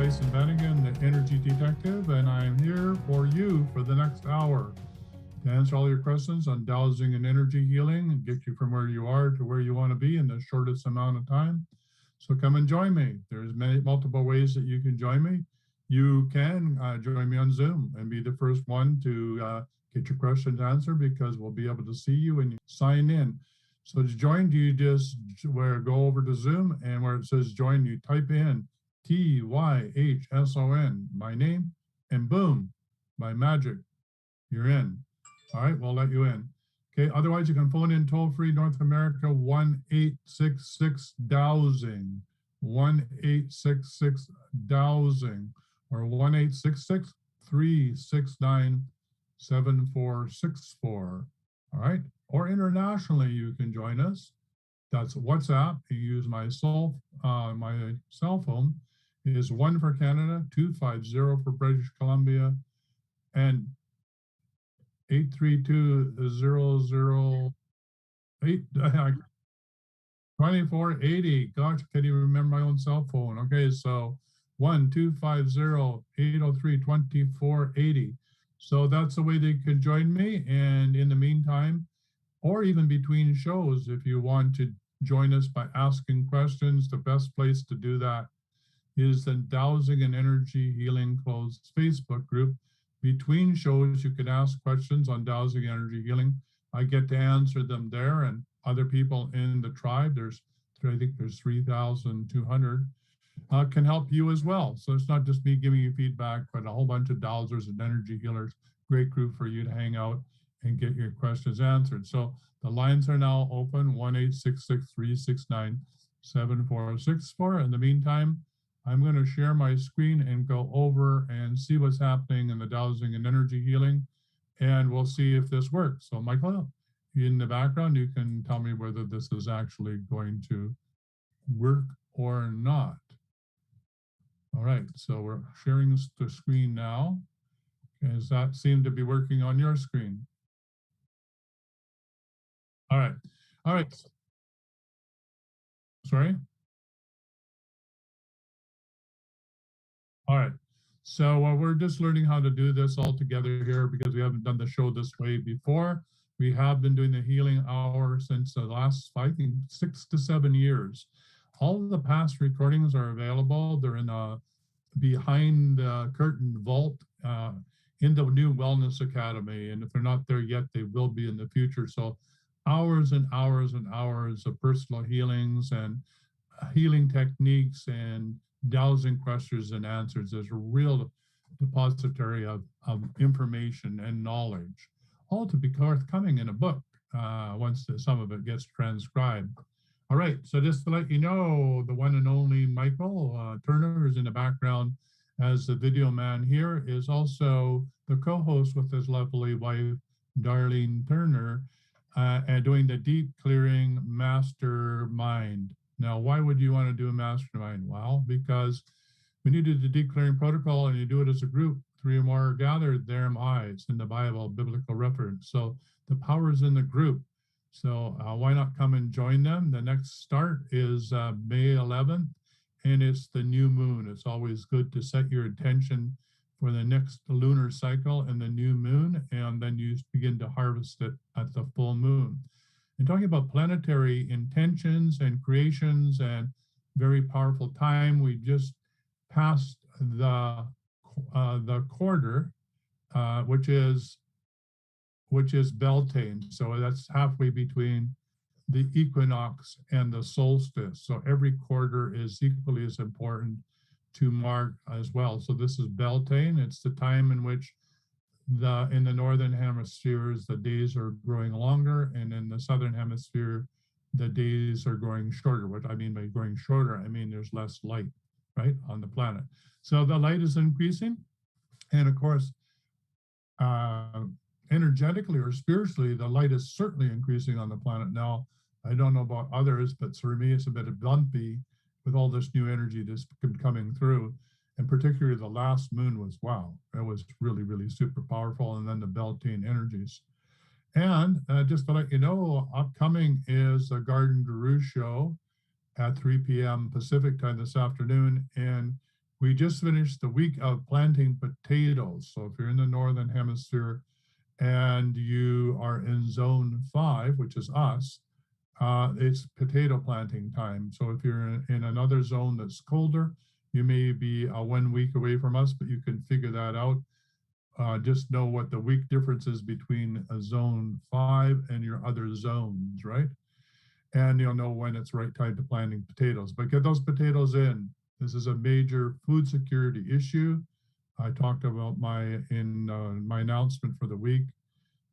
Tyhson Banighen, the Energy Detective, and I'm here for you for the next hour to answer all your questions on dowsing and energy healing and get you from where you are to where you want to be in the shortest amount of time. So come and join me. There's multiple ways that you can join me. You can join me on Zoom and be the first one to get your questions answered, because we'll be able to see you and you sign in. So to join, do you just go over to Zoom, and where it says join, you type in TYHSON, my name, and boom, by magic, you're in. All right, we'll let you in. Okay, otherwise you can phone in toll free North America 1-866-dowsing, 1-866-dowsing, or 1-866-369-7464. All right, or internationally you can join us. That's WhatsApp. You use my cell phone. It is 1 for Canada, 250 for British Columbia, and 832-008 2480. Gosh, I can't even remember my own cell phone. Okay, so 1-250-803-2480. So that's the way they can join me. And in the meantime, or even between shows, if you want to join us by asking questions, the best place to do that is the Dowsing and Energy Healing closed Facebook group. Between shows, you can ask questions on dowsing and energy healing. I get to answer them there, and other people in the tribe, I think there's 3,200, can help you as well. So it's not just me giving you feedback, but a whole bunch of dowsers and energy healers. Great group for you to hang out and get your questions answered. So the lines are now open, 1-866-369-7464. In the meantime, I'm going to share my screen and go over and see what's happening in the dowsing and energy healing, and we'll see if this works. So Michael, in the background, you can tell me whether this is actually going to work or not. All right, so we're sharing the screen now. Does that seem to be working on your screen? All right. All right. Sorry? All right. So we're just learning how to do this all together here, because we haven't done the show this way before. We have been doing the healing hour since the last, I think, 6 to 7 years. All of the past recordings are available. They're in a behind the curtain vault in the new Wellness Academy. And if they're not there yet, they will be in the future. So hours and hours and hours of personal healings and healing techniques and dowsing questions and answers. There's a real depository of information and knowledge, all to be forthcoming in a book once some of it gets transcribed. All right, so just to let you know, the one and only Michael Turner, who's in the background as the video man here, is also the co-host with his lovely wife, Darlene Turner, and doing the Deep Clearing Mastermind. Now, why would you want to do a mastermind? Well, because when you do the deep clearing protocol and you do it as a group, 3 or more are gathered, there am I. It's in the Bible, biblical reference. So the power is in the group. So why not come and join them? The next start is May 11th, and it's the new moon. It's always good to set your intention for the next lunar cycle and the new moon, and then you begin to harvest it at the full moon. And talking about planetary intentions and creations and very powerful time, we just passed the quarter, which is Beltane. So that's halfway between the equinox and the solstice. So every quarter is equally as important to mark as well. So this is Beltane. It's the time in which in the northern hemispheres, the days are growing longer, and in the southern hemisphere, the days are growing shorter. What I mean by growing shorter, I mean there's less light, right, on the planet. So the light is increasing, and of course, energetically or spiritually, the light is certainly increasing on the planet now. I don't know about others, but for me, it's a bit bumpy with all this new energy that's coming through. And particularly the last moon was, wow, it was really, really super powerful. And then the Beltane energies. And just to let you know, upcoming is a Garden Guru show at 3 p.m. Pacific time this afternoon. And We just finished the week of planting potatoes. So if you're in the Northern Hemisphere and you are in zone 5, which is us, it's potato planting time. So if you're in another zone that's colder, you may be 1 week away from us, but you can figure that out. Just know what the week difference is between a zone 5 and your other zones, right? And you'll know when it's right time to planting potatoes. But get those potatoes in. This is a major food security issue. I talked about my announcement for the week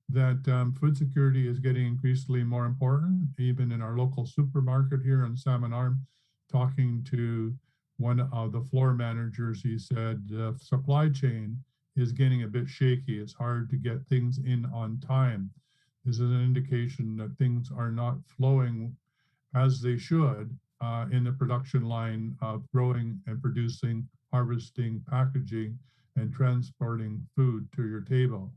that food security is getting increasingly more important, even in our local supermarket here in Salmon Arm. Talking to one of the floor managers, he said the supply chain is getting a bit shaky. It's hard to get things in on time. This is an indication that things are not flowing as they should in the production line of growing and producing, harvesting, packaging, and transporting food to your table.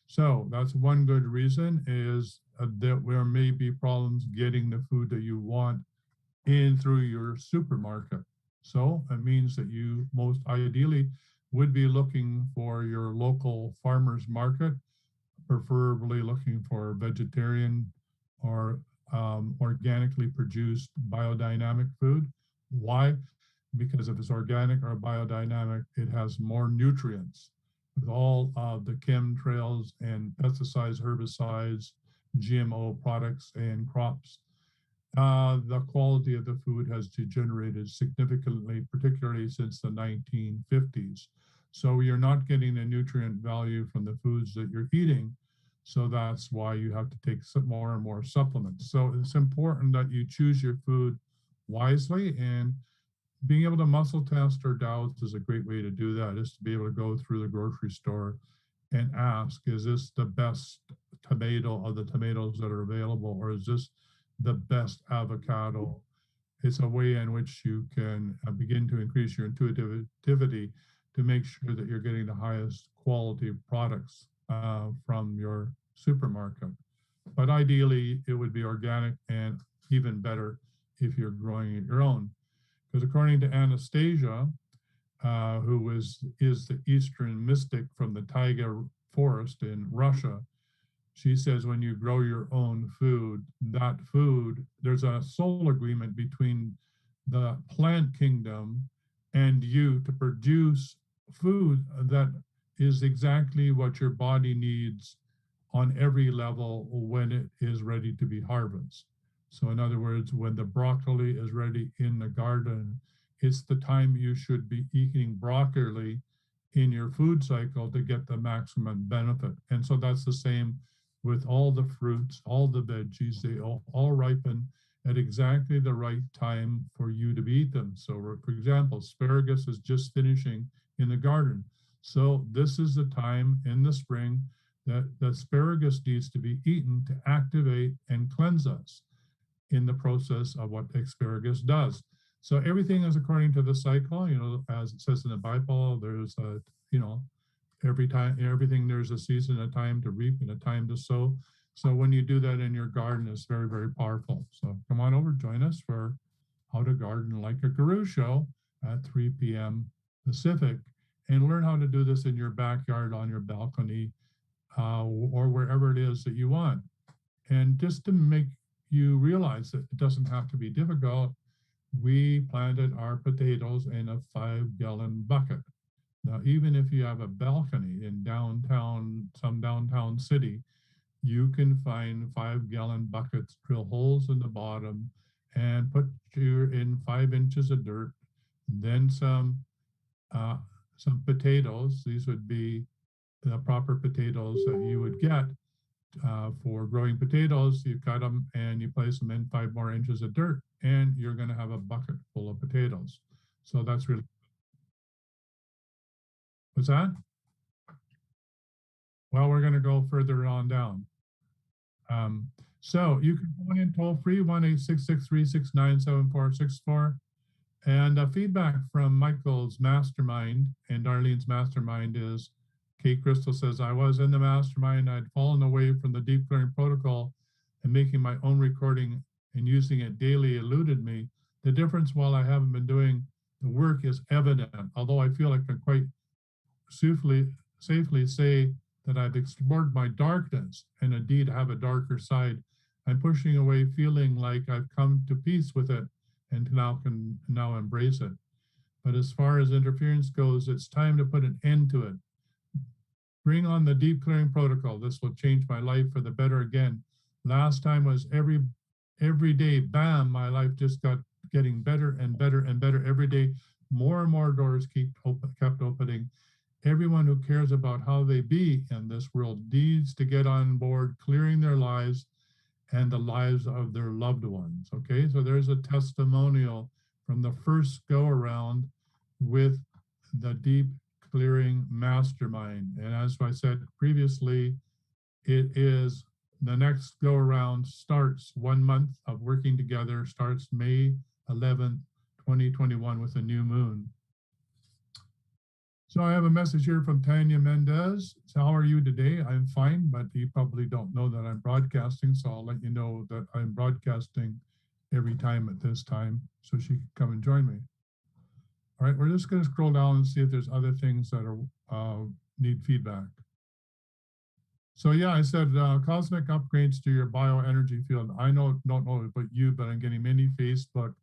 So that's one good reason is that there may be problems getting the food that you want in through your supermarket. So it means that you most ideally would be looking for your local farmers market, preferably looking for vegetarian or organically produced biodynamic food. Why? Because if it's organic or biodynamic, it has more nutrients. With all of the chemtrails and pesticides, herbicides, GMO products, and crops, the quality of the food has degenerated significantly, particularly since the 1950s. So you're not getting the nutrient value from the foods that you're eating. So that's why you have to take some more and more supplements. So it's important that you choose your food wisely, and being able to muscle test or Dowse is a great way to do that, is to be able to go through the grocery store and ask, is this the best tomato of the tomatoes that are available, or is this the best avocado? It's a way in which you can begin to increase your intuitivity to make sure that you're getting the highest quality products from your supermarket. But ideally, it would be organic, and even better if you're growing it your own. Because according to Anastasia, who is the Eastern mystic from the Taiga forest in Russia, she says when you grow your own food, that food, there's a soul agreement between the plant kingdom and you to produce food that is exactly what your body needs on every level when it is ready to be harvested. So in other words, when the broccoli is ready in the garden, it's the time you should be eating broccoli in your food cycle to get the maximum benefit. And so that's the same with all the fruits, all the veggies, they all ripen at exactly the right time for you to eat them. So for example, asparagus is just finishing in the garden. So this is the time in the spring that the asparagus needs to be eaten to activate and cleanse us in the process of what asparagus does. So everything is according to the cycle, as it says in the Bible, there's every time, everything, there's a season, a time to reap and a time to sow. So when you do that in your garden, it's very, very powerful. So come on over, join us for How to Garden Like a Guru show at 3 p.m. Pacific, and learn how to do this in your backyard, on your balcony, or wherever it is that you want. And just to make you realize that it doesn't have to be difficult, we planted our potatoes in a 5-gallon bucket. Now, even if you have a balcony in some downtown city, you can find 5-gallon buckets, drill holes in the bottom, and put in 5 inches of dirt, then some potatoes. These would be the proper potatoes that you would get for growing potatoes. You cut them and you place them in 5 more inches of dirt, and you're going to have a bucket full of potatoes. So that's really, what's that? Well, we're going to go further on down. So you can phone in toll free, 1-866-369-7464. And feedback from Michael's mastermind and Darlene's mastermind is, Kate Crystal says, I was in the mastermind. I'd fallen away from the deep clearing protocol, and making my own recording and using it daily eluded me. The difference, while I haven't been doing the work is evident, although I feel I can quite safely say that I've explored my darkness and indeed have a darker side. I'm pushing away feeling like I've come to peace with it and can now embrace it. But as far as interference goes, it's time to put an end to it. Bring on the deep clearing protocol. This will change my life for the better again. Last time was every day, bam, my life just got getting better and better and better every day. More and more doors kept opening. Everyone who cares about how they be in this world needs to get on board, clearing their lives and the lives of their loved ones. Okay, so there's a testimonial from the first go around with the deep clearing mastermind. And as I said previously, it is the next go around starts 1 month of working together, starts May 11th, 2021 with a new moon. So I have a message here from Tanya Mendes. So how are you today? I'm fine, but you probably don't know that I'm broadcasting, so I'll let you know that I'm broadcasting every time at this time so she can come and join me. All right, we're just going to scroll down and see if there's other things that are need feedback. So yeah, I said cosmic upgrades to your bioenergy field. I don't know about you, but I'm getting many Facebook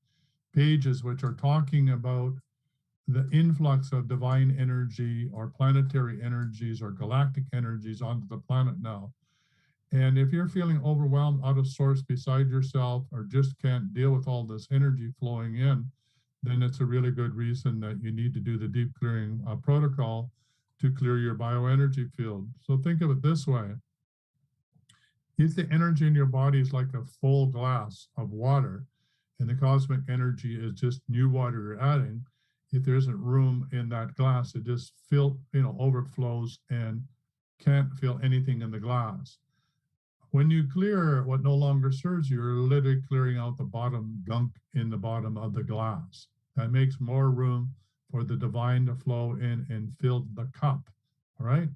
pages which are talking about the influx of divine energy or planetary energies or galactic energies onto the planet now. And if you're feeling overwhelmed, out of sorts, beside yourself, or just can't deal with all this energy flowing in, then it's a really good reason that you need to do the deep clearing protocol to clear your bioenergy field. So think of it this way. If the energy in your body is like a full glass of water and the cosmic energy is just new water you're adding, if there isn't room in that glass, it just overflows and can't feel anything in the glass. When you clear what no longer serves you, you're literally clearing out the bottom gunk in the bottom of the glass. That makes more room for the divine to flow in and fill the cup. All right?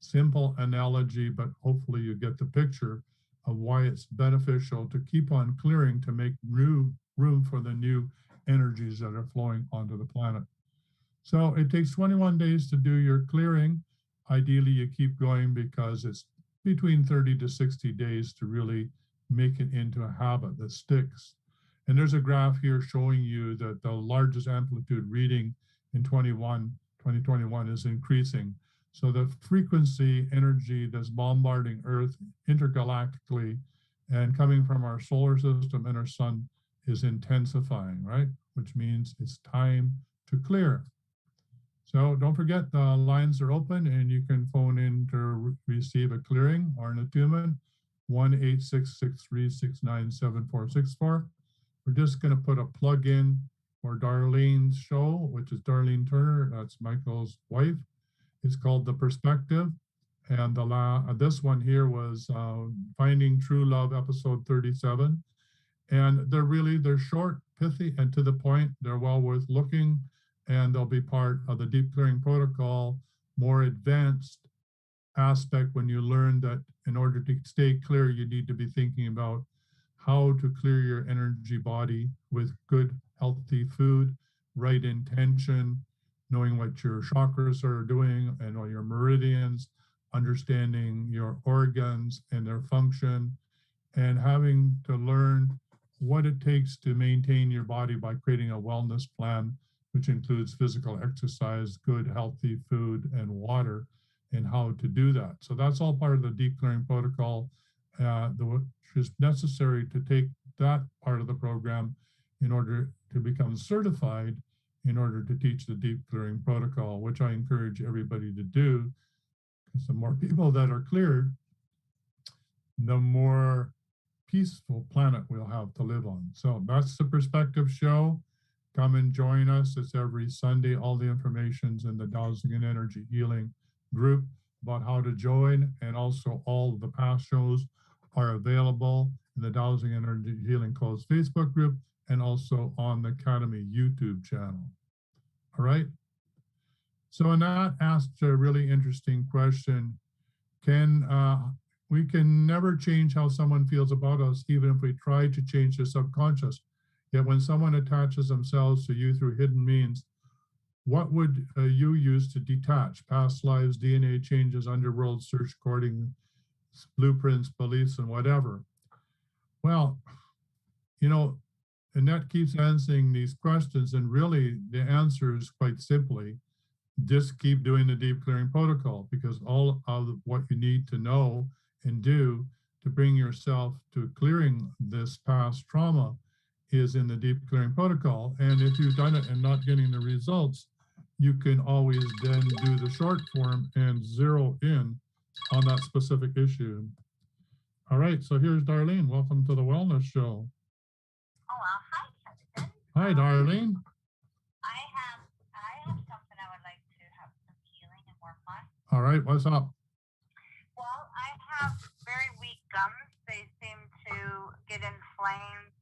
Simple analogy, but hopefully you get the picture of why it's beneficial to keep on clearing to make room for the new energies that are flowing onto the planet. So it takes 21 days to do your clearing. Ideally, you keep going because it's between 30 to 60 days to really make it into a habit that sticks. And there's a graph here showing you that the largest amplitude reading in 2021 is increasing. So the frequency energy that's bombarding Earth intergalactically and coming from our solar system and our sun is intensifying, right? Which means it's time to clear. So don't forget the lines are open and you can phone in to receive a clearing or an attunement, 1-866-369-7464. We're just going to put a plug in for Darlene's show, which is Darlene Turner. That's Michael's wife. It's called The Perspective. And this one here was Finding True Love, episode 37. And they're short, pithy, and to the point. They're well worth looking, and they'll be part of the deep clearing protocol, more advanced aspect when you learn that in order to stay clear, you need to be thinking about how to clear your energy body with good, healthy food, right intention, knowing what your chakras are doing and all your meridians, understanding your organs and their function, and having to learn what it takes to maintain your body by creating a wellness plan, which includes physical exercise, good, healthy food, and water, and how to do that. So that's all part of the deep clearing protocol, which is necessary to take that part of the program in order to become certified in order to teach the deep clearing protocol, which I encourage everybody to do, because the more people that are cleared, the more peaceful planet we'll have to live on. So that's the Perspective Show. Come and join us. It's every Sunday. All the information's in the Dowsing and Energy Healing group about how to join, and also all of the past shows are available in the Dowsing and Energy Healing Closed Facebook group and also on the Academy YouTube channel. All right. So Anat asked a really interesting question. We can never change how someone feels about us, even if we try to change their subconscious. Yet when someone attaches themselves to you through hidden means, what would you use to detach past lives, DNA changes, underworld search, recording, blueprints, beliefs, and whatever? Well, you know, Annette keeps answering these questions, and really the answer is quite simply just keep doing the deep clearing protocol, because all of what you need to know and do to bring yourself to clearing this past trauma is in the deep clearing protocol. And if you've done it and not getting the results, you can always then do the short form and zero in on that specific issue. All right, so here's Darlene. Welcome to the Wellness Show. Oh, well, hi, Tyhson. Hi, Darlene. I have something I would like to have some healing and work on. All right, what's up? Well, I have very weak gums. They seem to get inflamed.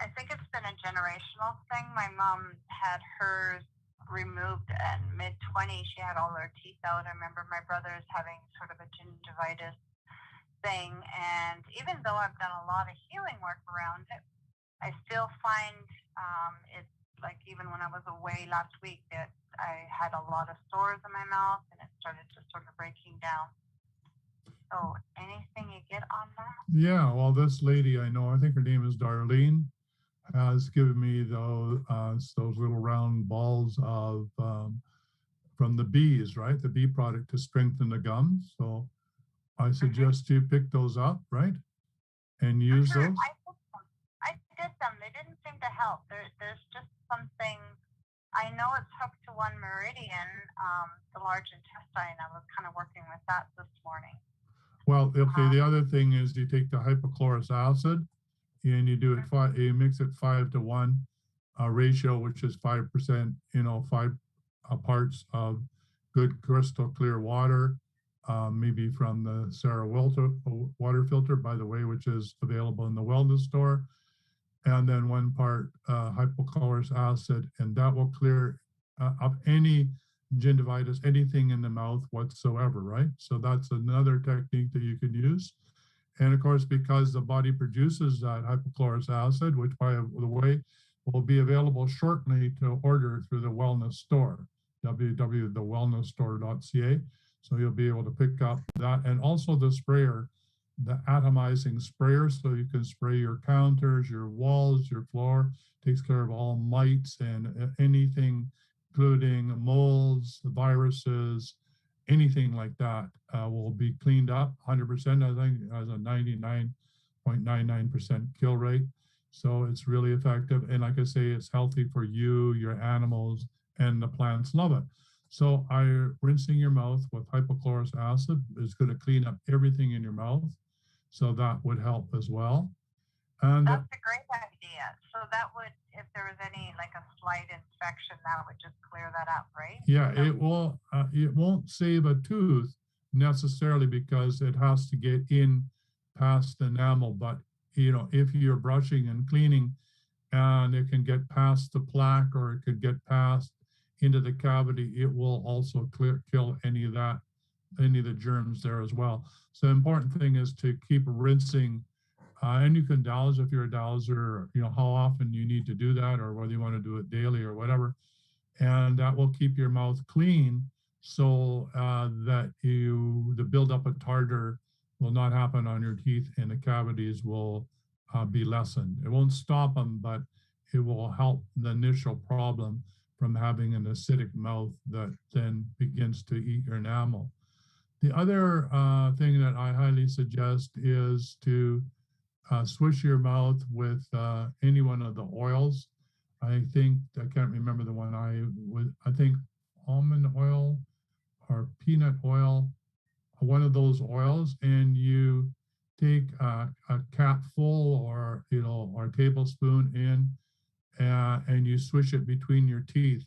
I think it's been a generational thing. My mom had hers removed in mid-20s. She had all her teeth out. I remember my brother's having sort of a gingivitis thing. And even though I've done a lot of healing work around it, I still find it's like even when I was away last week that I had a lot of sores in my mouth and it started just sort of breaking down. So anything you get on that? Yeah, well, this lady I know, I think her name is Darlene, has given me those little round balls of from the bees, right? The bee product to strengthen the gums. So I suggest you pick those up, right? And use those. I did them. They didn't seem to help. There's just something. I know it's hooked to one meridian, the large intestine. I was kind of working with that this morning. Well, okay. The other thing is you take the hypochlorous acid and you do it you mix it 5-to-1 ratio, which is 5%, 5 parts of good crystal clear water, maybe from the Sarah water filter, by the way, which is available in the wellness store, and then 1 part hypochlorous acid, and that will clear up any gingivitis, anything in the mouth whatsoever, right? So that's another technique that you can use. And of course, because the body produces that hypochlorous acid, which by the way, will be available shortly to order through the wellness store, www.thewellnessstore.ca. So you'll be able to pick up that, and also the sprayer, the atomizing sprayer, so you can spray your counters, your walls, your floor, takes care of all mites and anything, including molds, viruses, anything like that will be cleaned up 100%. I think it has a 99.99% kill rate. So it's really effective. And like I say, it's healthy for you, your animals, and the plants love it. So rinsing your mouth with hypochlorous acid is going to clean up everything in your mouth. So that would help as well. And that's a great idea. So that would, if there was any like a slight infection, that would just clear that up, right? Yeah, it will. It won't save a tooth necessarily because it has to get in past the enamel. But if you're brushing and cleaning, and it can get past the plaque or it could get past into the cavity, it will also kill any of the germs there as well. So the important thing is to keep rinsing. And you can dowse if you're a dowser, how often you need to do that or whether you want to do it daily or whatever. And that will keep your mouth clean so that the buildup of tartar will not happen on your teeth and the cavities will be lessened. It won't stop them, but it will help the initial problem from having an acidic mouth that then begins to eat your enamel. The other thing that I highly suggest is to swish your mouth with any one of the oils. I can't remember the one I think almond oil or peanut oil, one of those oils, and you take a capful or a tablespoon in, and you swish it between your teeth,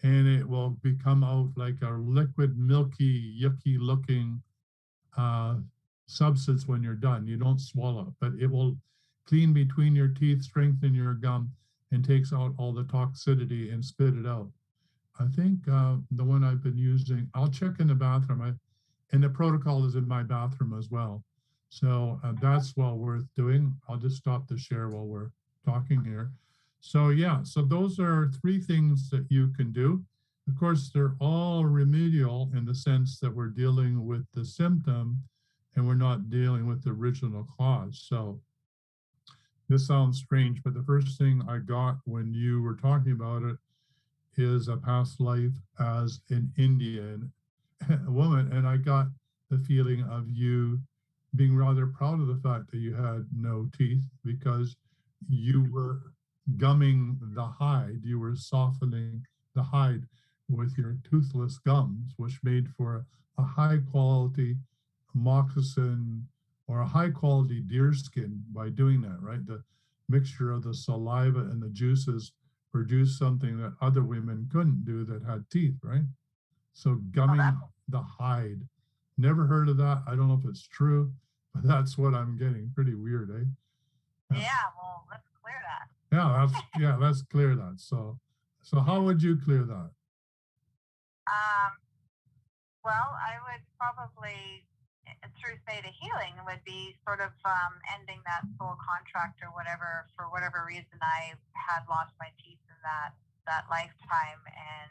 and it will become out like a liquid, milky, yucky looking substance when you're done. You don't swallow, but it will clean between your teeth, strengthen your gum, and takes out all the toxicity and spit it out. I think the one I've been using, I'll check in the bathroom, and the protocol is in my bathroom as well. So that's well worth doing. I'll just stop the share while we're talking here. So yeah, so those are three things that you can do. Of course, they're all remedial in the sense that we're dealing with the symptom and we're not dealing with the original cause. So this sounds strange, but the first thing I got when you were talking about it is a past life as an Indian woman. And I got the feeling of you being rather proud of the fact that you had no teeth because you were gumming the hide, you were softening the hide with your toothless gums, which made for a high quality moccasin or a high quality deer skin by doing that, right? The mixture of the saliva and the juices produced something that other women couldn't do that had teeth, right? So gumming the hide. Never heard of that. I don't know if it's true, but that's what I'm getting. Pretty weird, eh? Yeah, well, let's clear that. Let's clear that. So how would you clear that? Well, I would probably, through theta healing, would be sort of ending that soul contract or whatever, for whatever reason I had lost my teeth in that lifetime and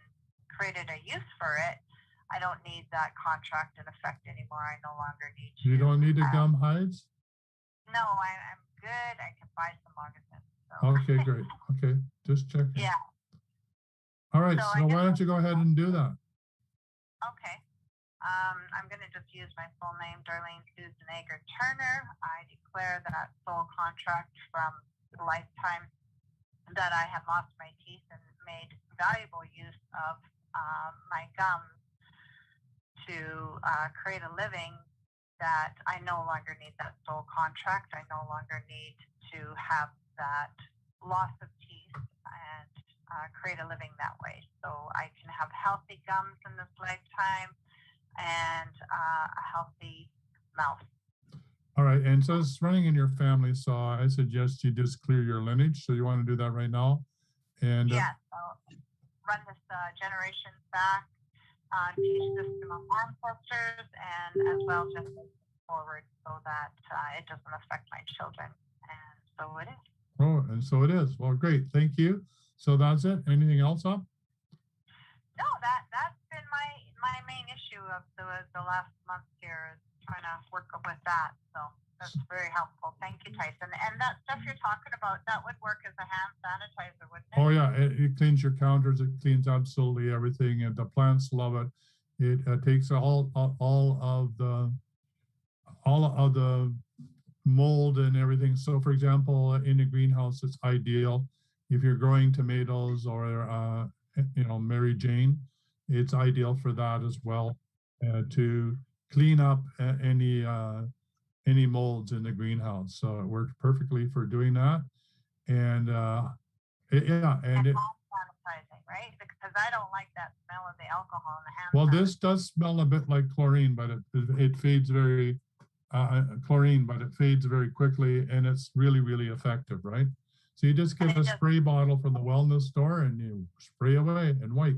created a use for it. I don't need that contract in effect anymore. I no longer need to. You don't need to gum hides? No, I'm good. I can buy some moccasins. So. Okay, great. Okay, just checking. Yeah. All right, so why don't you go ahead and do that? Okay. I'm going to just use my full name, Darlene Susan Ager Turner. I declare that soul contract from the lifetime that I had lost my teeth and made valuable use of my gums to create a living, that I no longer need that soul contract. I no longer need to have that loss of teeth and create a living that way. So I can have healthy gums in this lifetime and a healthy mouth. All right, and so it's running in your family, so I suggest you just clear your lineage. So you want to do that right now? And yeah, so run this generation back, teach this to my ancestors, and as well just forward so that it doesn't affect my children. And so it is. Oh, and so it is. Well, great. Thank you. So that's it. Anything else up? No, that's been my main issue of the last month here, is trying to work with that. So that's very helpful. Thank you, Tyson. And that stuff you're talking about, that would work as a hand sanitizer, wouldn't it? Oh yeah, it cleans your counters. It cleans absolutely everything, and the plants love it. It takes all of the mold and everything. So, for example, in a greenhouse, it's ideal if you're growing tomatoes or Mary Jane. It's ideal for that as well, to clean up any molds in the greenhouse. So it works perfectly for doing that. And sanitizing, right? Because I don't like that smell of the alcohol in the hand. Well, this does smell a bit like chlorine, but it fades very chlorine, but it fades very quickly, and it's really, really effective, right? So you just get a spray bottle from the wellness store and you spray away and wipe.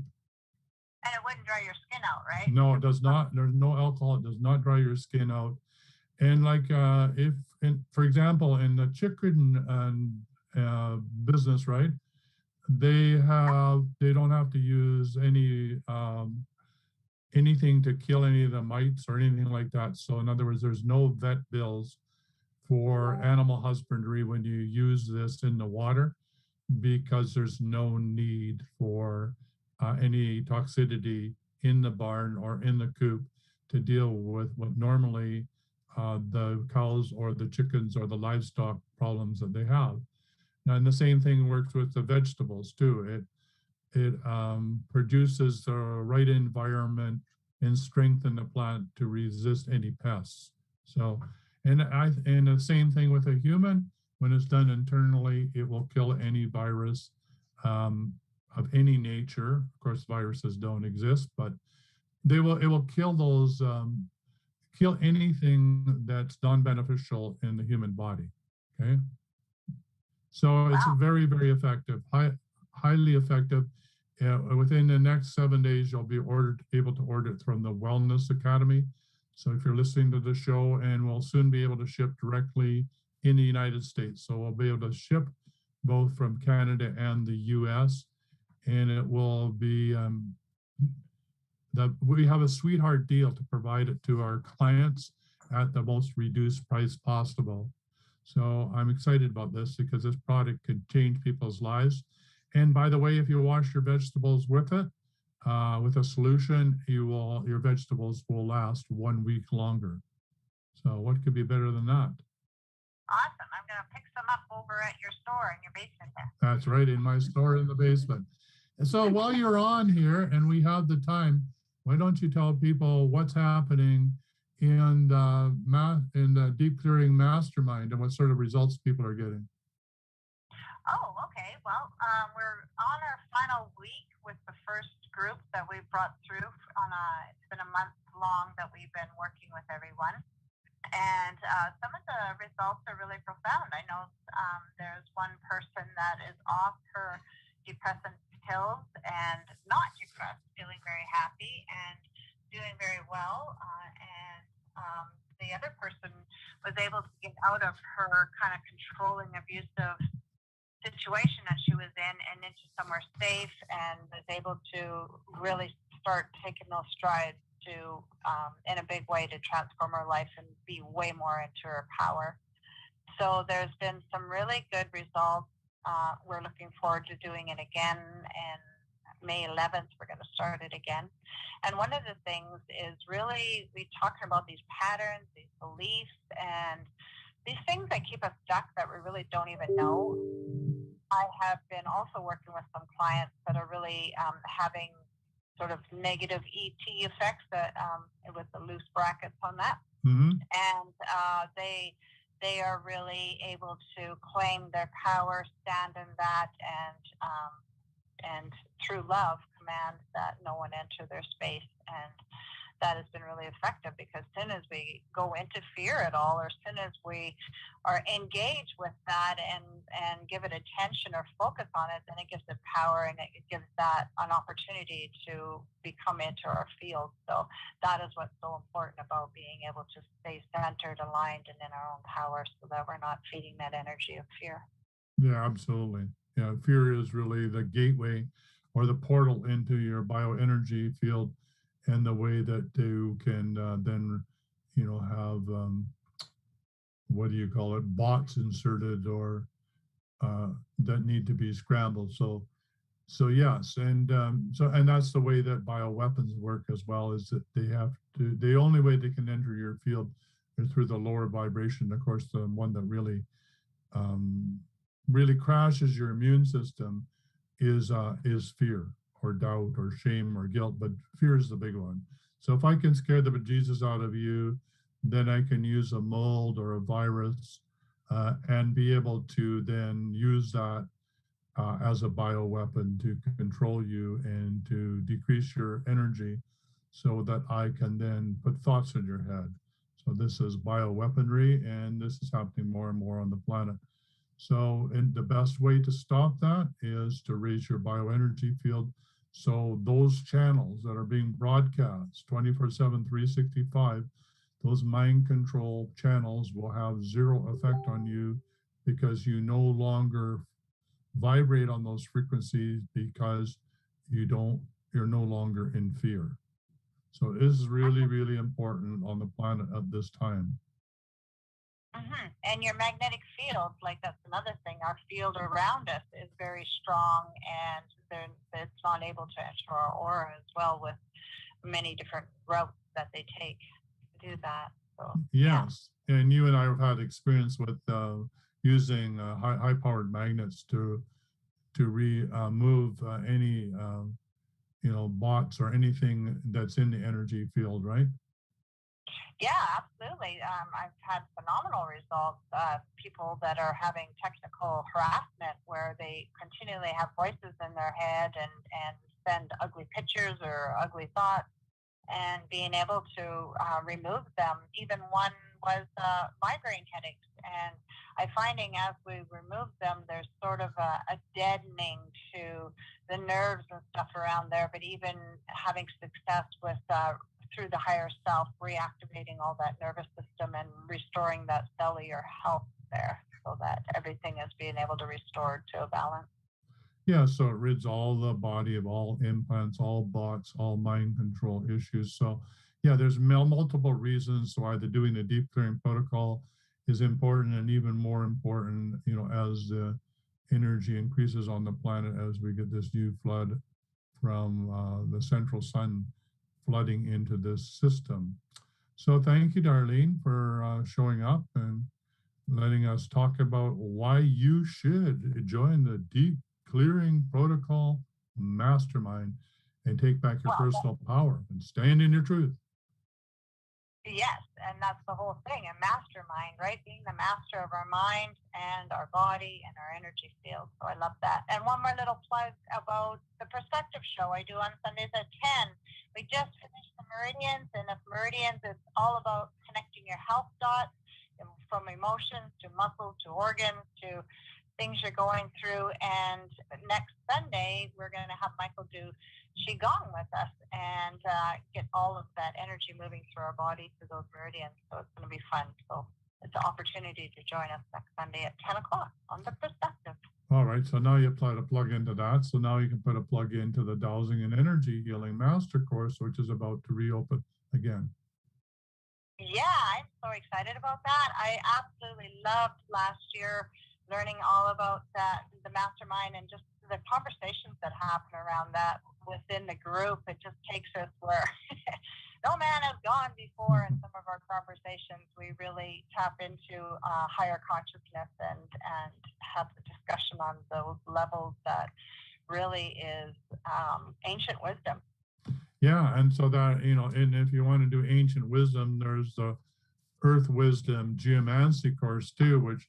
And it wouldn't dry your skin out, right? No, it does not. There's no alcohol. It does not dry your skin out. And like for example, in the chicken business, right? They don't have to use anything to kill any of the mites or anything like that. So in other words, there's no vet bills for animal husbandry when you use this in the water, because there's no need for any toxicity in the barn or in the coop to deal with what normally the cows or the chickens or the livestock problems that they have. Now, and the same thing works with the vegetables too. It produces the right environment and strengthen the plant to resist any pests. So, and the same thing with a human. When it's done internally, it will kill any virus of any nature. Of course, viruses don't exist, but it will kill those, kill anything that's non-beneficial in the human body. Okay. So it's very, very effective, highly effective. Within the next 7 days, you'll be able to order it from the Wellness Academy. So if you're listening to the show, and we'll soon be able to ship directly in the United States. So we'll be able to ship both from Canada and the US. And it will be that we have a sweetheart deal to provide it to our clients at the most reduced price possible. So I'm excited about this because this product could change people's lives. And by the way, if you wash your vegetables with it, with a solution, your vegetables will last 1 week longer. So what could be better than that? Awesome. I'm going to pick some up over at your store in your basement there. That's right, in my store in the basement. And so while you're on here and we have the time, why don't you tell people what's happening in the Deep Clearing Mastermind and what sort of results people are getting? Oh, okay. Well, we're on our final week with the first group that we brought through it's been a month long that we've been working with everyone. And some of the results are really profound. I know there's one person that is off her depressant pills and not depressed, feeling very happy and doing very well. And the other person was able to get out of her kind of controlling, abusive situation that she was in and into somewhere safe, and was able to really start taking those strides to in a big way to transform her life and be way more into her power. So there's been some really good results. We're looking forward to doing it again, and May 11th we're going to start it again. And one of the things is really we talking about these patterns, these beliefs, and these things that keep us stuck that we really don't even know. I have been also working with some clients that are really having sort of negative ET effects that with the loose brackets on that. Mm-hmm. And they are really able to claim their power, stand in that, and through love command that no one enter their space. And that has been really effective, because as soon as we go into fear at all, or as soon as we are engaged with that and give it attention or focus on it, then it gives it power, and it gives that an opportunity to become into our field. So that is what's so important about being able to stay centered, aligned, and in our own power, so that we're not feeding that energy of fear. Yeah, absolutely. Yeah, fear is really the gateway or the portal into your bioenergy field, and the way that you can then, have what do you call it, bots inserted or that need to be scrambled. So yes, and that's the way that bioweapons work as well. Is that the only way they can enter your field is through the lower vibration. Of course, the one that really crashes your immune system is fear or doubt or shame or guilt, but fear is the big one. So if I can scare the bejesus out of you, then I can use a mold or a virus and be able to then use that as a bioweapon to control you and to decrease your energy, so that I can then put thoughts in your head. So this is bioweaponry, and this is happening more and more on the planet. So, and the best way to stop that is to raise your bioenergy field. So those channels that are being broadcast 24/7, 365, those mind control channels will have zero effect on you, because you no longer vibrate on those frequencies, because you're no longer in fear. So this is really, really important on the planet at this time. Mm-hmm. And your magnetic field, like that's another thing. Our field around us is very strong, and it's not able to enter our aura as well, with many different routes that they take to do that. So, yes, yeah. And you and I have had experience with using high-powered magnets to remove any bots or anything that's in the energy field, right? Yeah, absolutely. I've had phenomenal results. People that are having technical harassment, where they continually have voices in their head and send ugly pictures or ugly thoughts, and being able to remove them. Even one was migraine headaches. And I'm finding as we remove them, there's sort of a deadening to the nerves and stuff around there, but even having success with through the higher self, reactivating all that nervous system and restoring that cellular health there. so that everything is being able to restore to a balance. Yeah, so it rids all the body of all implants, all bots, all mind control issues. So yeah, there's multiple reasons why the doing the deep clearing protocol is important, and even more important, as the energy increases on the planet as we get this new flood from the central sun flooding into this system. So thank you, Darlene, for showing up and letting us talk about why you should join the Deep Clearing Protocol Mastermind and take back your personal power and stand in your truth. Yes, and that's the whole thing, a mastermind, right? Being the master of our mind and our body and our energy field. So I love that. And one more little plug about the perspective show I do on Sundays at 10. We just finished the meridians, and if meridians, it's all about connecting your health dots from emotions to muscles to organs to things you're going through. And next Sunday, we're going to have Michael do Qigong with us and get all of that energy moving through our body through those meridians. So it's going to be fun. So it's an opportunity to join us next Sunday at 10 o'clock on the perspective. All right. So now you apply to plug into that. So now you can put a plug into the Dowsing and Energy Healing Master Course, which is about to reopen again. Yeah, I'm so excited about that. I absolutely loved last year learning all about that, the mastermind, and just the conversations that happen around that within the group. It just takes us where no man has gone before in some of our conversations. We really tap into higher consciousness and have the discussion on those levels that really is ancient wisdom. Yeah, and so that, and if you want to do ancient wisdom, there's the Earth Wisdom Geomancy course too, which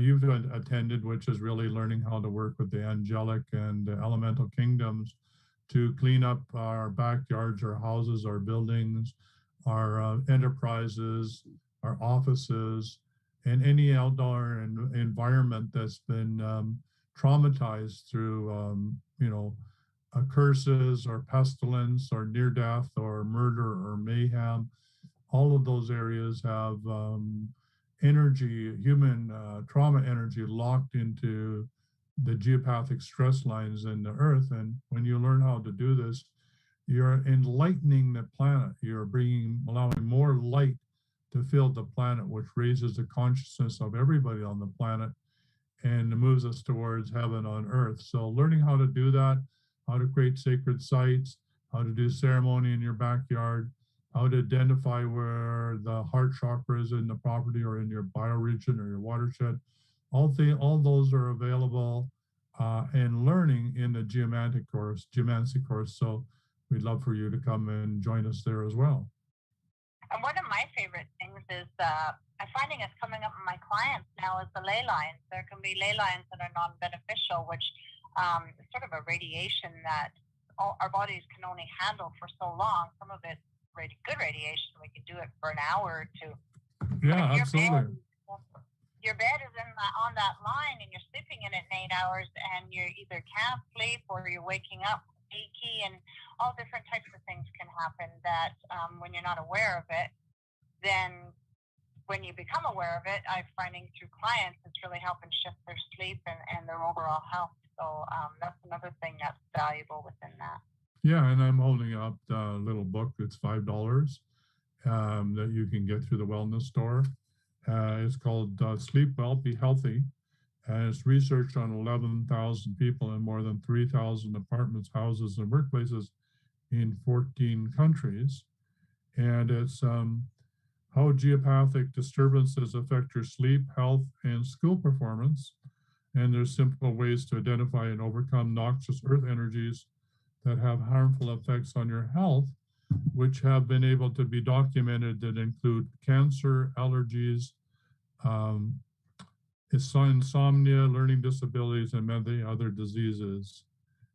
you've attended, which is really learning how to work with the angelic and the elemental kingdoms to clean up our backyards, our houses, our buildings, our enterprises, our offices, and any outdoor environment that's been traumatized through, curses or pestilence or near death or murder or mayhem. All of those areas have energy, human trauma energy locked into the geopathic stress lines in the earth. And when you learn how to do this, you're enlightening the planet. You're allowing more light to fill the planet, which raises the consciousness of everybody on the planet and moves us towards heaven on earth. So learning how to do that, how to create sacred sites, how to do ceremony in your backyard, how to identify where the heart chakra is in the property or in your bioregion or your watershed. All those are available and learning in the Geomancy course. So we'd love for you to come and join us there as well. And one of my favorite things is I'm finding it's coming up in my clients now is the ley lines. There can be ley lines that are non-beneficial, which is sort of a radiation that our bodies can only handle for so long. Some of it's good radiation. We can do it for an hour or two. Yeah, absolutely. Your bed is on that line and you're sleeping in it 8 hours and you either can't sleep or you're waking up achy, and all different types of things can happen that when you're not aware of it, then when you become aware of it, I'm finding through clients, it's really helping shift their sleep and their overall health. So that's another thing that's valuable within that. Yeah, and I'm holding up the little book. It's $5 that you can get through the wellness store. It's called Sleep Well, Be Healthy. And it's researched on 11,000 people in more than 3,000 apartments, houses, and workplaces in 14 countries. And it's how geopathic disturbances affect your sleep, health, and school performance. And there's simple ways to identify and overcome noxious earth energies that have harmful effects on your health, which have been able to be documented that include cancer, allergies, insomnia, learning disabilities, and many other diseases.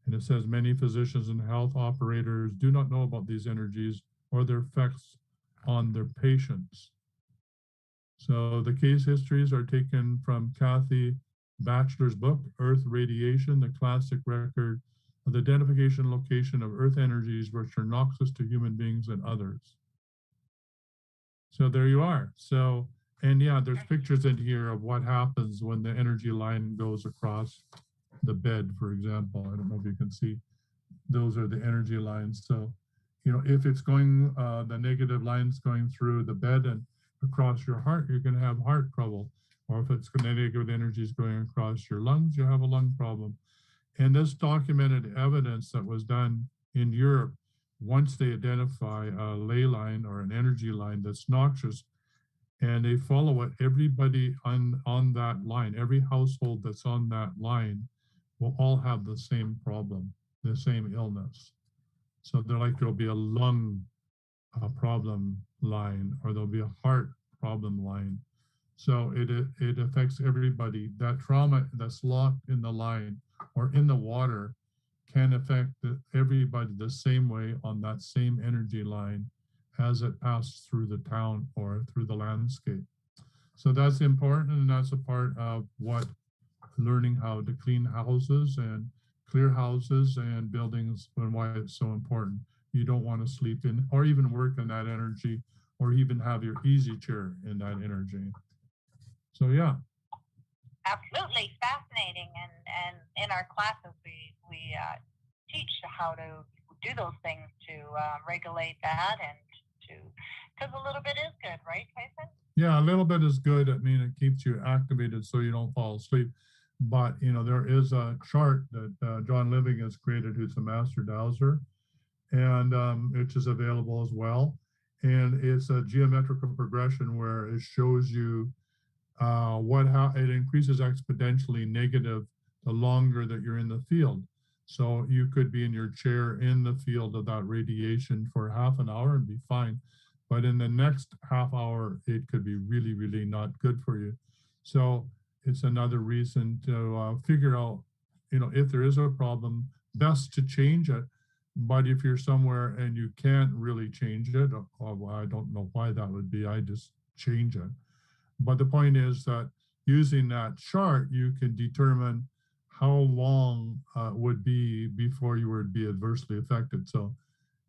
And it says many physicians and health operators do not know about these energies or their effects on their patients. So the case histories are taken from Kathy Batchelor's book, Earth Radiation, the classic record of the identification and location of earth energies which are noxious to human beings and others. So there you are. So And yeah, there's pictures in here of what happens when the energy line goes across the bed, for example. I don't know if you can see, those are the energy lines. So, you know, if it's going, the negative lines going through the bed and across your heart, you're going to have heart trouble. Or if it's negative energies going across your lungs, you have a lung problem. And this documented evidence that was done in Europe, once they identify a ley line or an energy line that's noxious, and they follow it, everybody on that line, every household that's on that line will all have the same problem, the same illness. So they're like, there'll be a lung problem line, or there'll be a heart problem line. So it affects everybody. That trauma that's locked in the line or in the water can affect everybody the same way on that same energy line as it passes through the town or through the landscape. So that's important, and that's a part of what learning how to clean houses and clear houses and buildings, and why it's so important. You don't want to sleep in or even work in that energy, or even have your easy chair in that energy. So yeah. Absolutely fascinating, and in our classes we teach how to do those things to regulate that, and to, because a little bit is good, right, Tyson? Yeah, a little bit is good. I mean, it keeps you activated so you don't fall asleep. But you know, there is a chart that John Living has created, who's a master dowser, and which is available as well. And it's a geometrical progression where it shows you how it increases exponentially negative the longer that you're in the field. So you could be in your chair in the field of that radiation for half an hour and be fine. But in the next half hour, it could be really, really not good for you. So it's another reason to figure out, you know, if there is a problem, best to change it. But if you're somewhere and you can't really change it, I don't know why that would be. I just change it. But the point is that using that chart, you can determine how long would be before you would be adversely affected. So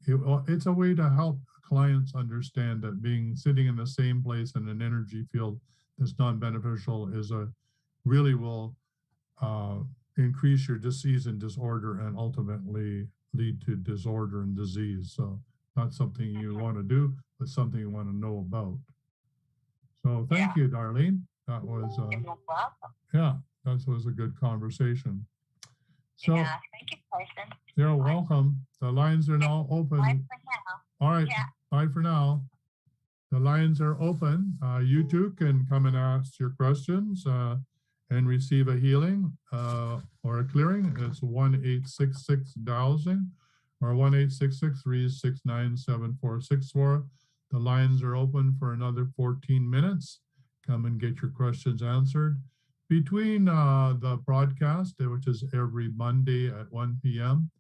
it's a way to help clients understand that being sitting in the same place in an energy field that's non-beneficial is a really will uh, increase your disease and disorder, and ultimately lead to disorder and disease. So not something you want to do, but something you want to know about. So thank you, Darlene. That was yeah, that was a good conversation. So yeah, thank you, Tyson. You're welcome. The lines are now open. Bye for now. All right, bye for now. The lines are open. You too can come and ask your questions and receive a healing or a clearing. It's 1-866-Dowsing or 1-866-369-7464. The lines are open for another 14 minutes. Come and get your questions answered. Between the broadcast, which is every Monday at 1 p.m.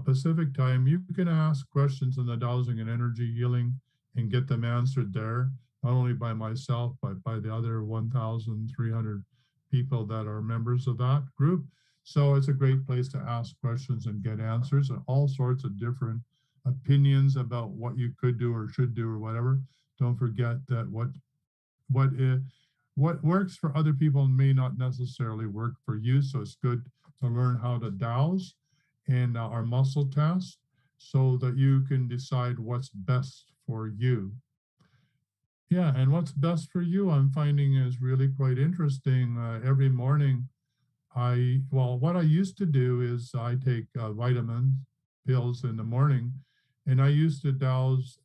Pacific time, you can ask questions in the dowsing and energy healing and get them answered there, not only by myself, but by the other 1,300 people that are members of that group. So it's a great place to ask questions and get answers, and all sorts of different opinions about what you could do or should do or whatever. Don't forget that what works for other people may not necessarily work for you. So it's good to learn how to dowse and our muscle test so that you can decide what's best for you. Yeah, and what's best for you, I'm finding is really quite interesting. Every morning, what I used to do is I take vitamin pills in the morning, and I used to dowse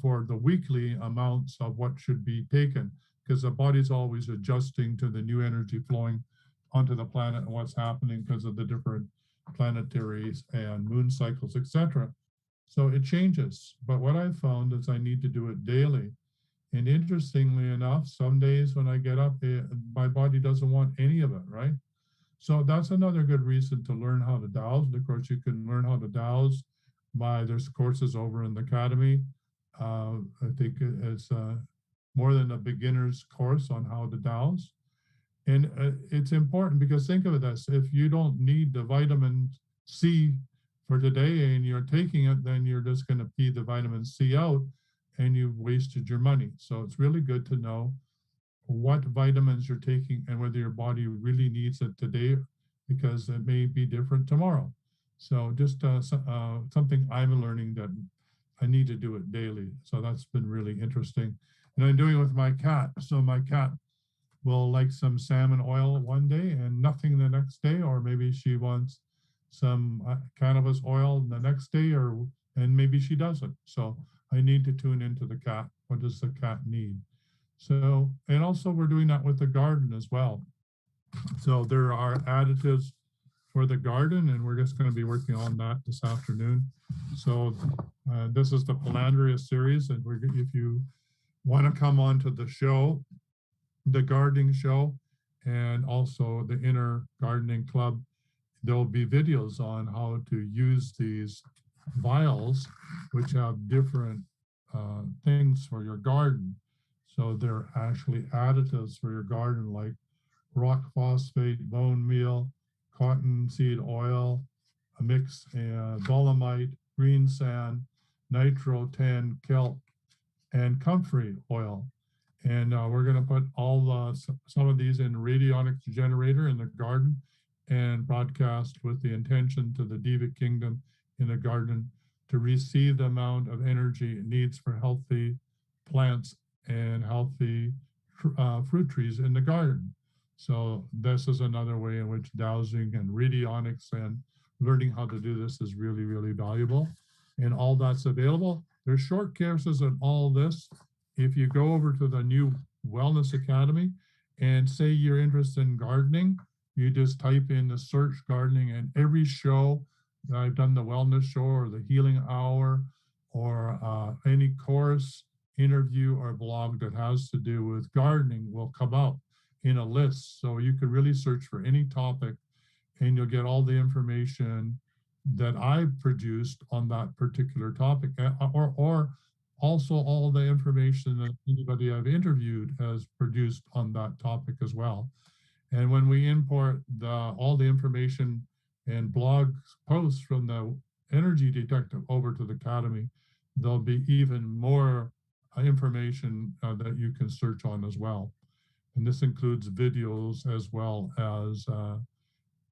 for the weekly amounts of what should be taken, because the body's always adjusting to the new energy flowing onto the planet and what's happening because of the different planetaries and moon cycles, etc. So it changes. But what I found is I need to do it daily. And interestingly enough, some days when I get up, my body doesn't want any of it, right? So that's another good reason to learn how to dowse. And of course, you can learn how to dowse there's courses over in the academy. I think it's more than a beginner's course on how to dowse. And it's important because think of this, if you don't need the vitamin C for today and you're taking it, then you're just going to pee the vitamin C out and you've wasted your money. So it's really good to know what vitamins you're taking and whether your body really needs it today, because it may be different tomorrow. So just something I'm learning that I need to do it daily. So that's been really interesting. And I'm doing it with my cat. So my cat will like some salmon oil one day and nothing the next day, or maybe she wants some cannabis oil the next day, or and maybe she doesn't. So I need to tune into the cat. What does the cat need? So, and also we're doing that with the garden as well. So there are additives for the garden, and we're just going to be working on that this afternoon. So this is the Palandria series, and if you want to come on to the show, the gardening show, and also the inner gardening club, there'll be videos on how to use these vials, which have different things for your garden. So they're actually additives for your garden, like rock phosphate, bone meal, cottonseed oil, a mix, dolomite, green sand, nitro 10, kelp, and comfrey oil. And we're going to put some of these in radionics generator in the garden and broadcast with the intention to the Devic Kingdom in the garden to receive the amount of energy it needs for healthy plants and healthy fruit trees in the garden. So this is another way in which dowsing and radionics and learning how to do this is really, really valuable. And all that's available. There's short courses on all this. If you go over to the new Wellness Academy and say you're interested in gardening, you just type in the search gardening, and every show that I've done, the wellness show or the healing hour or any course, interview, or blog that has to do with gardening will come out in a list. So you can really search for any topic and you'll get all the information that I've produced on that particular topic, or also all the information that anybody I've interviewed has produced on that topic as well. And when we import all the information and blog posts from the Energy Detective over to the Academy, there'll be even more information that you can search on as well. And this includes videos as well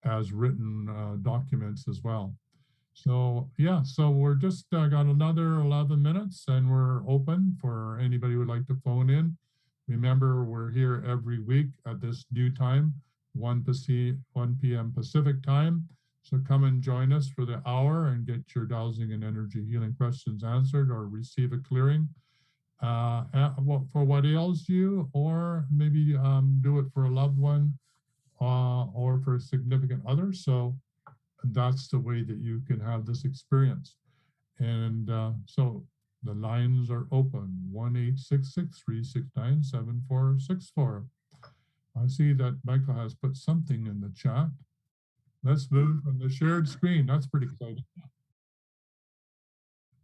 as written documents as well. So yeah, so we're just got another 11 minutes and we're open for anybody who would like to phone in. Remember, we're here every week at this new time, 1 p.m. Pacific time. So come and join us for the hour and get your dowsing and energy healing questions answered or receive a clearing for what ails you, or maybe do it for a loved one or for a significant other. So that's the way that you can have this experience. And so the lines are open, 1-866-369-7464. I see that Michael has put something in the chat. Let's move from the shared screen. That's pretty exciting.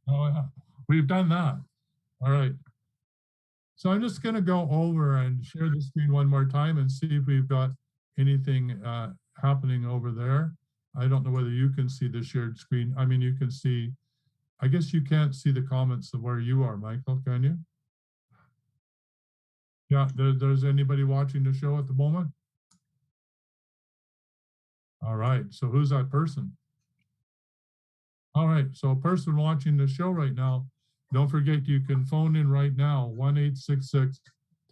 Oh yeah, we've done that. All right. So I'm just gonna go over and share the screen one more time and see if we've got anything happening over there. I don't know whether you can see the shared screen. I mean, you can see, I guess you can't see the comments of where you are, Michael, can you? Yeah, there's anybody watching the show at the moment? All right, so who's that person? All right, so a person watching the show right now, don't forget you can phone in right now,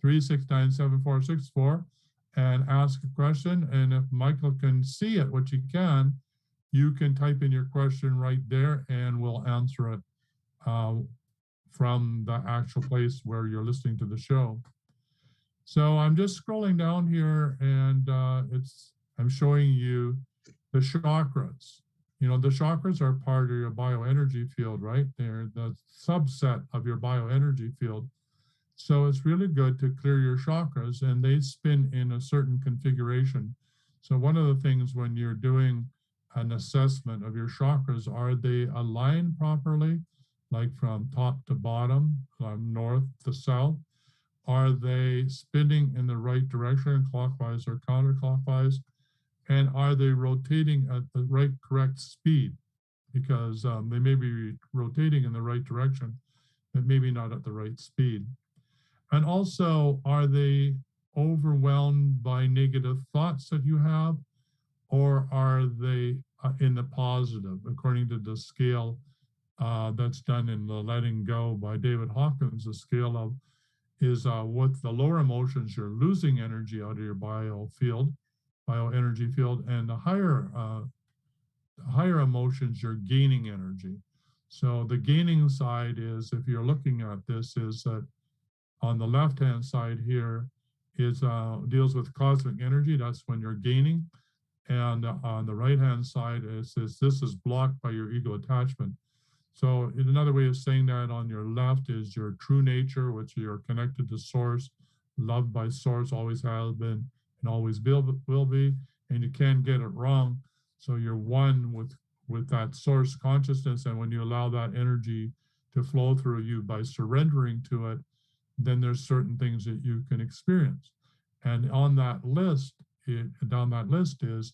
1-866-369-7464 and ask a question. And if Michael can see it, which he can, you can type in your question right there and we'll answer it from the actual place where you're listening to the show. So I'm just scrolling down here and I'm showing you the chakras. You know, the chakras are part of your bioenergy field, right? They're the subset of your bioenergy field. So it's really good to clear your chakras, and they spin in a certain configuration. So one of the things when you're doing an assessment of your chakras, are they aligned properly, like from top to bottom, from north to south? Are they spinning in the right direction, clockwise or counterclockwise? And are they rotating at the right correct speed? Because they may be rotating in the right direction, but maybe not at the right speed. And also, are they overwhelmed by negative thoughts that you have, or are they in the positive, according to the scale that's done in the Letting Go by David Hawkins? The scale of is with the lower emotions, you're losing energy out of your bioenergy field, and the higher emotions, you're gaining energy. So the gaining side is, if you're looking at this, is that on the left-hand side here is deals with cosmic energy. That's when you're gaining. And on the right-hand side, it says this is blocked by your ego attachment. So another way of saying that, on your left is your true nature, which you're connected to source, loved by source, always has been and always will be, and you can't get it wrong. So you're one with that source consciousness, and when you allow that energy to flow through you by surrendering to it, then there's certain things that you can experience. And on that list, down that list is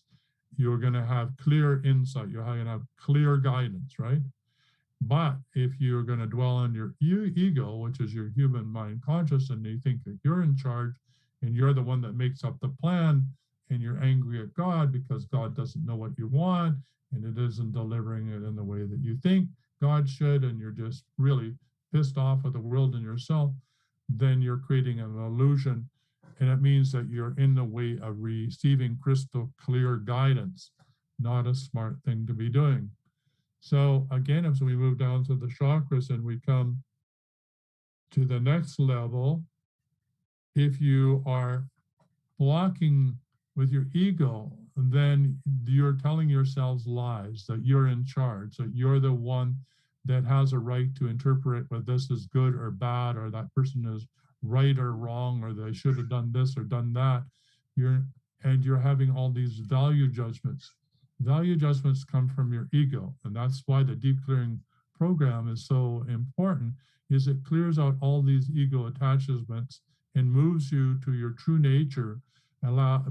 you're going to have clear insight. You're going to have clear guidance, right? But if you're going to dwell on your ego, which is your human mind conscious, and you think that you're in charge and you're the one that makes up the plan, and you're angry at God because God doesn't know what you want and it isn't delivering it in the way that you think God should, and you're just really pissed off with the world and yourself, then you're creating an illusion. And it means that you're in the way of receiving crystal clear guidance, not a smart thing to be doing. So again, as we move down to the chakras and we come to the next level, if you are blocking with your ego, then you're telling yourselves lies that you're in charge, that you're the one that has a right to interpret whether this is good or bad, or that person is right or wrong, or they should have done this or done that. You're having all these value judgments. Value judgments come from your ego, and that's why the deep clearing program is so important, is it clears out all these ego attachments and moves you to your true nature,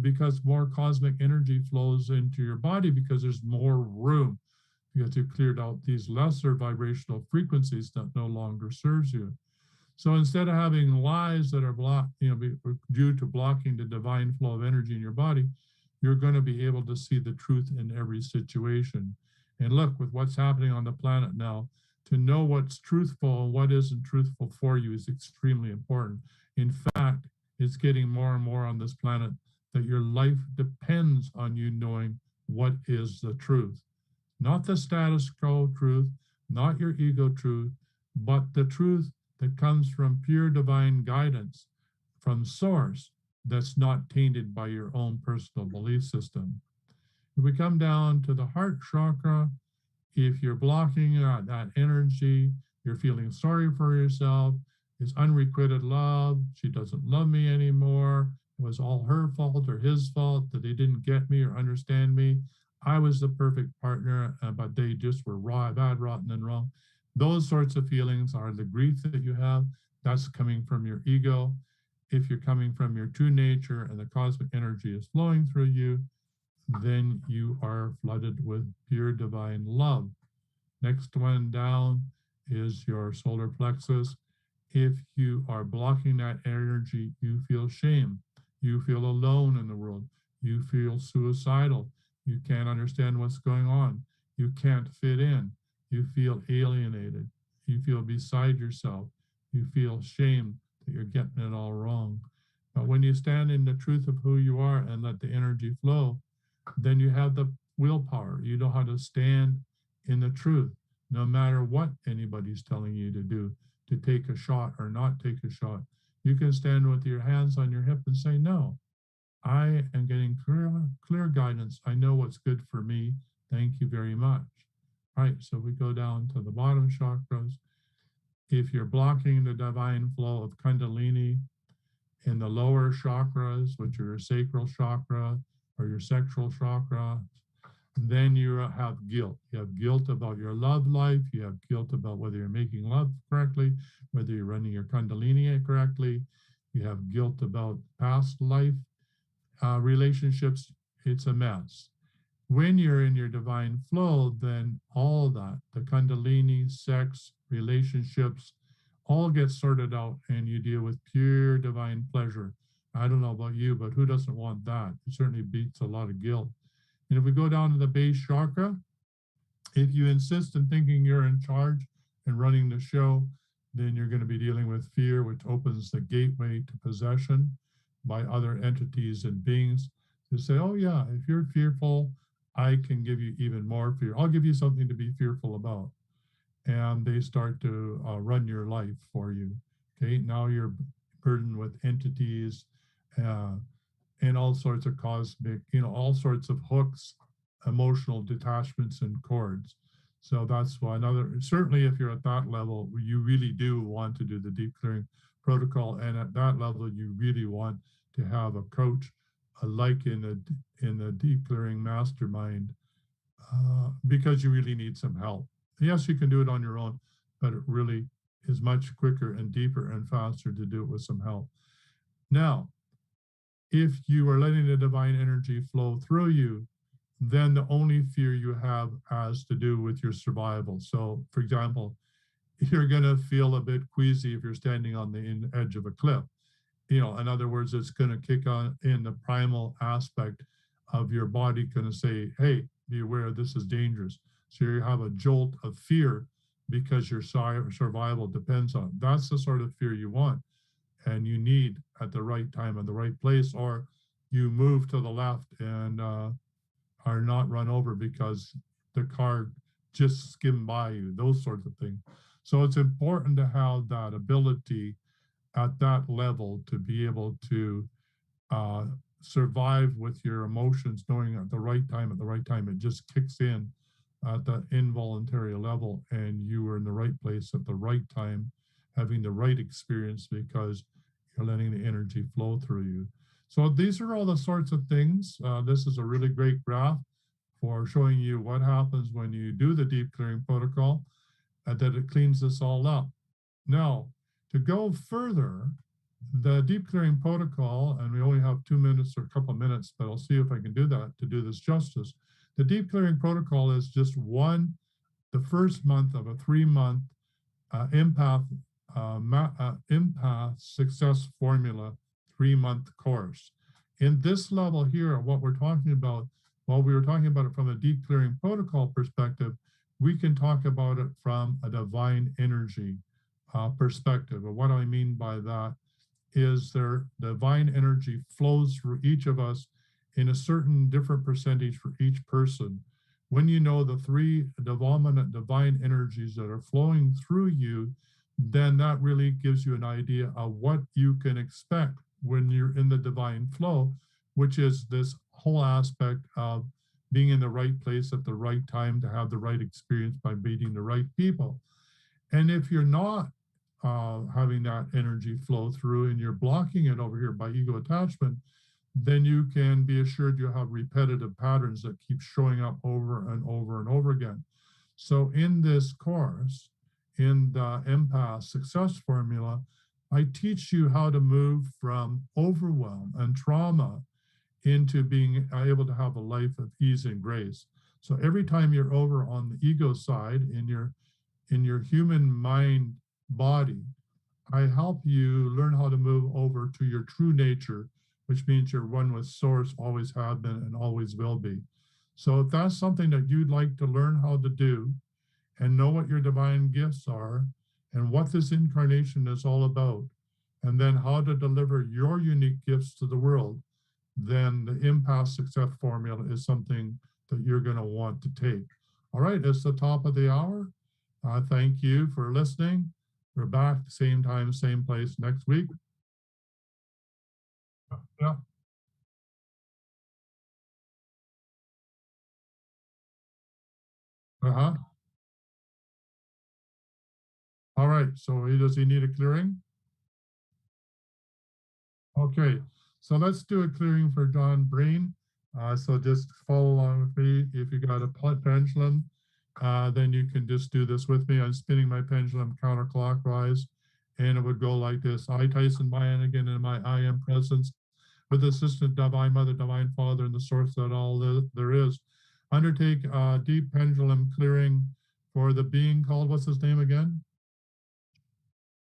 because more cosmic energy flows into your body because there's more room, because you've cleared out these lesser vibrational frequencies that no longer serves you. So instead of having lies that are blocked, due to blocking the divine flow of energy in your body, you're going to be able to see the truth in every situation. And look, with what's happening on the planet now, to know what's truthful and what isn't truthful for you is extremely important. In fact, it's getting more and more on this planet that your life depends on you knowing what is the truth. Not the status quo truth, not your ego truth, but the truth that comes from pure divine guidance from source, that's not tainted by your own personal belief system. If we come down to the heart chakra, if you're blocking that energy, you're feeling sorry for yourself, it's unrequited love, she doesn't love me anymore, it was all her fault or his fault that they didn't get me or understand me, I was the perfect partner, but they just were bad, rotten, and wrong. Those sorts of feelings are the grief that you have. That's coming from your ego. If you're coming from your true nature and the cosmic energy is flowing through you, then you are flooded with pure divine love. Next one down is your solar plexus. If you are blocking that energy, you feel shame. You feel alone in the world. You feel suicidal. You can't understand what's going on. You can't fit in. You feel alienated. You feel beside yourself. You feel shame that you're getting it all wrong. But when you stand in the truth of who you are and let the energy flow, then you have the willpower. You know how to stand in the truth, no matter what anybody's telling you to do, to take a shot or not take a shot. You can stand with your hands on your hip and say, no, I am getting clear guidance. I know what's good for me. Thank you very much. All right, so we go down to the bottom chakras. If you're blocking the divine flow of Kundalini in the lower chakras, which are your sacral chakra or your sexual chakra, then you have guilt. You have guilt about your love life. You have guilt about whether you're making love correctly, whether you're running your Kundalini correctly. You have guilt about past life relationships. It's a mess. When you're in your divine flow, then all that, the Kundalini, sex, relationships, all get sorted out, and you deal with pure divine pleasure. I don't know about you, but who doesn't want that? It certainly beats a lot of guilt. And if we go down to the base chakra, if you insist in thinking you're in charge and running the show, then you're going to be dealing with fear, which opens the gateway to possession by other entities and beings to say, oh, yeah, if you're fearful, I can give you even more fear. I'll give you something to be fearful about. And they start to run your life for you. Okay, now you're burdened with entities uh, and all sorts of cosmic, all sorts of hooks, emotional detachments, and cords. So that's why certainly if you're at that level, you really do want to do the deep clearing protocol. And at that level, you really want to have a coach, like in the deep clearing mastermind, because you really need some help. Yes, you can do it on your own, but it really is much quicker and deeper and faster to do it with some help. Now, if you are letting the divine energy flow through you, then the only fear you have has to do with your survival. So, for example, you're going to feel a bit queasy if you're standing on the edge of a cliff. In other words, it's going to kick on in the primal aspect of your body, going to say, hey, be aware this is dangerous. So you have a jolt of fear because your survival depends on it. That's the sort of fear you want and you need at the right time and the right place, or you move to the left and are not run over because the car just skimmed by you, those sorts of things. So it's important to have that ability at that level to be able to uh, survive with your emotions, knowing at the right time, it just kicks in at the involuntary level, and you were in the right place at the right time, having the right experience because you're letting the energy flow through you. So these are all the sorts of things. This is a really great graph for showing you what happens when you do the deep clearing protocol, that it cleans this all up. Now, to go further, the deep clearing protocol, and we only have 2 minutes or a couple of minutes, but I'll see if I can do that to do this justice. The deep clearing protocol is just the first month of a 3-month empath empath success formula 3-month course. In this level here, what we're talking about, while we were talking about it from a deep clearing protocol perspective, we can talk about it from a divine energy perspective. And what I mean by that is their divine energy flows through each of us in a certain different percentage for each person. When you know the three dominant divine energies that are flowing through you, then that really gives you an idea of what you can expect when you're in the divine flow, which is this whole aspect of being in the right place at the right time to have the right experience by meeting the right people. And if you're not having that energy flow through and you're blocking it over here by ego attachment, then you can be assured you have repetitive patterns that keep showing up over and over and over again. So in this course, in the empath success formula, I teach you how to move from overwhelm and trauma into being able to have a life of ease and grace. So every time you're over on the ego side in your human mind body, I help you learn how to move over to your true nature, which means you're one with source, always have been and always will be. So if that's something that you'd like to learn how to do and know what your divine gifts are and what this incarnation is all about, and then how to deliver your unique gifts to the world, then the empath success formula is something that you're going to want to take. All right, it's the top of the hour. Thank you for listening. We're back same time, same place next week. Yeah. Uh-huh. All right. So does he need a clearing? Okay. So let's do a clearing for John Breen. So just follow along with me. If you got a pendulum, then you can just do this with me. I'm spinning my pendulum counterclockwise, and it would go like this. I, Tyhson Banighen, in my I am presence, with the assistant divine mother, divine father, and the source that all there is, undertake a deep pendulum clearing for the being called, what's his name again?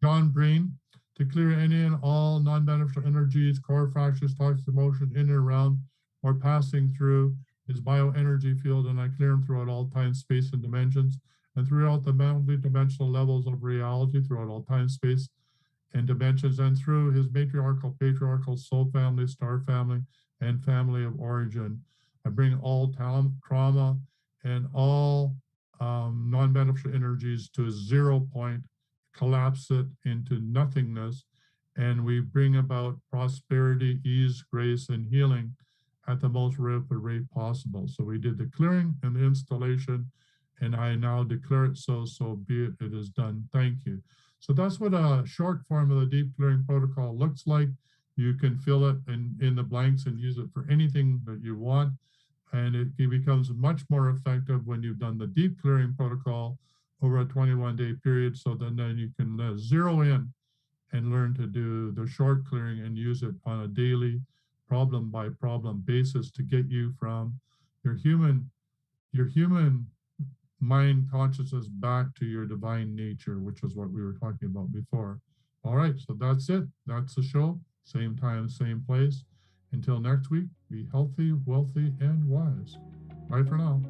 John Breen. to clear any and all non-beneficial energies, core fractures, toxic emotion in and around or passing through his bioenergy field, and I clear him throughout all time, space, and dimensions, and throughout the multi-dimensional levels of reality, throughout all time, space, and dimensions, and through his matriarchal, patriarchal, soul family, star family, and family of origin. I bring all trauma and all non-beneficial energies to a 0 point, collapse it into nothingness, and we bring about prosperity, ease, grace, and healing at the most rapid rate possible. So we did the clearing and the installation, and I now declare it so, so be it, it is done. Thank you. So that's what a short form of the deep clearing protocol looks like. You can fill it in the blanks and use it for anything that you want. And it becomes much more effective when you've done the deep clearing protocol over a 21-day period. So then you can zero in and learn to do the short clearing and use it on a daily problem by problem basis to get you from your human mind consciousness back to your divine nature, which is what we were talking about before. All right, so that's it. That's the show. Same time, same place. Until next week, be healthy, wealthy, and wise. Bye for now.